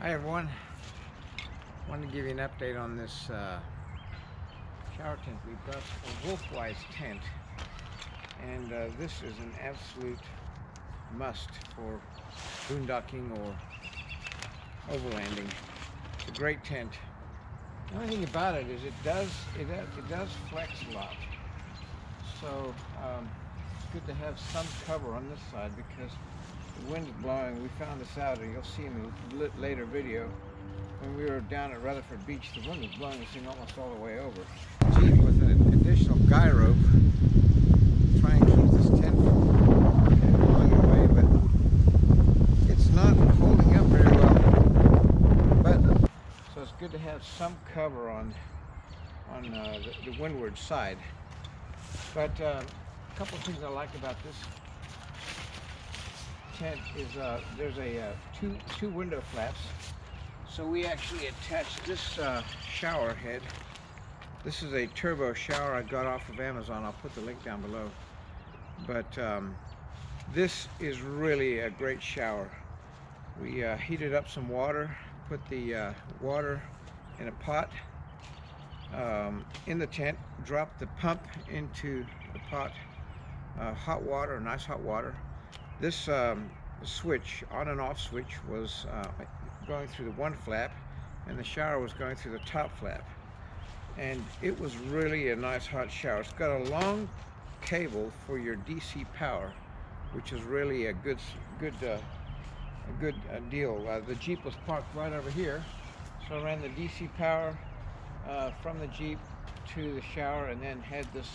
Hi everyone, wanted to give you an update on this shower tent. We've got a Wolfwise tent, and this is an absolute must for boondocking or overlanding. It's a great tent. The only thing about it is it does flex a lot, so it's good to have some cover on this side because the wind's blowing. We found this out, and you'll see in a later video. When we were down at Rutherford Beach, the wind was blowing this thing almost all the way over. Jeep with an additional guy rope, try and keep this tent from blowing away, but it's not holding up very well. So it's good to have some cover on the windward side. But a couple of things I like about this tent is there's two window flaps, so we actually attached this shower head. This is a turbo shower I got off of Amazon. I'll put the link down below. But this is really a great shower. We heated up some water, put the water in a pot in the tent, dropped the pump into the pot, hot water, nice hot water. This switch, on and off switch, was going through the one flap, and the shower was going through the top flap. And it was really a nice hot shower. It's got a long cable for your DC power, which is really a good deal. The Jeep was parked right over here, so I ran the DC power from the Jeep to the shower, and then had this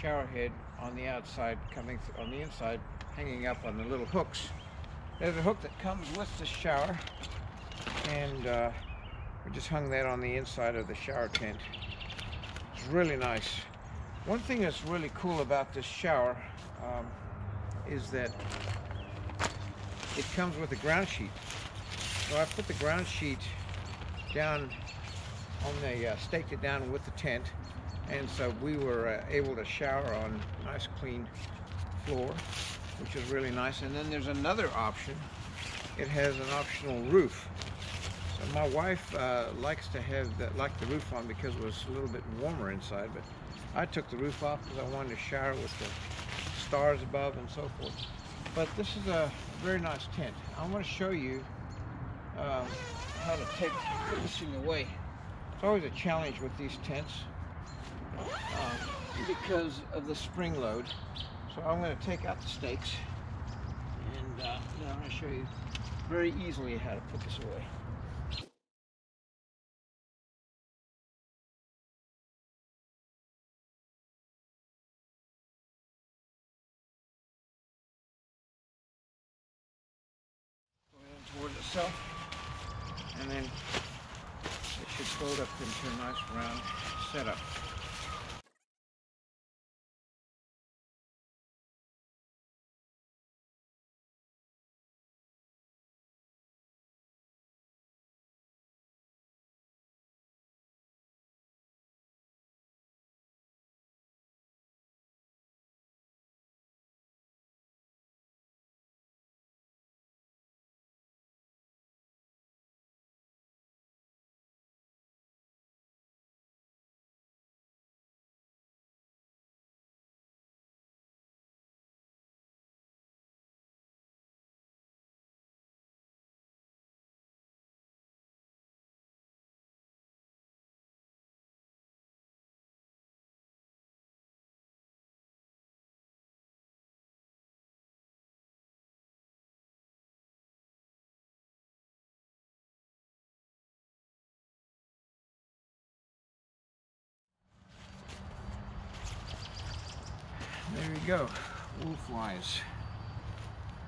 shower head on the outside coming on the inside, hanging up on the little hooks. There's a hook that comes with the shower, and we just hung that on the inside of the shower tent. It's really nice. One thing that's really cool about this shower is that it comes with a ground sheet. So I put the ground sheet down on the staked it down with the tent, and so we were able to shower on a nice clean floor, which is really nice. And then there's another option. It has an optional roof. So my wife likes to have the roof on because it was a little bit warmer inside, but I took the roof off because I wanted to shower with the stars above and so forth. But this is a very nice tent. I want to show you how to put this thing away. It's always a challenge with these tents because of the spring load. So I'm going to take out the stakes, and I'm going to show you very easily how to put this away. Going in towards itself, and then it should fold up into a nice round setup. There you go, Wolfwise.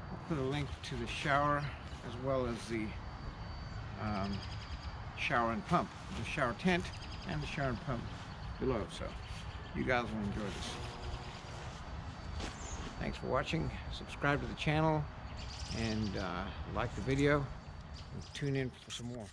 I'll put a link to the shower as well as the shower and pump, the shower tent and the shower and pump below, so you guys will enjoy this. Thanks for watching. Subscribe to the channel and like the video, and tune in for some more.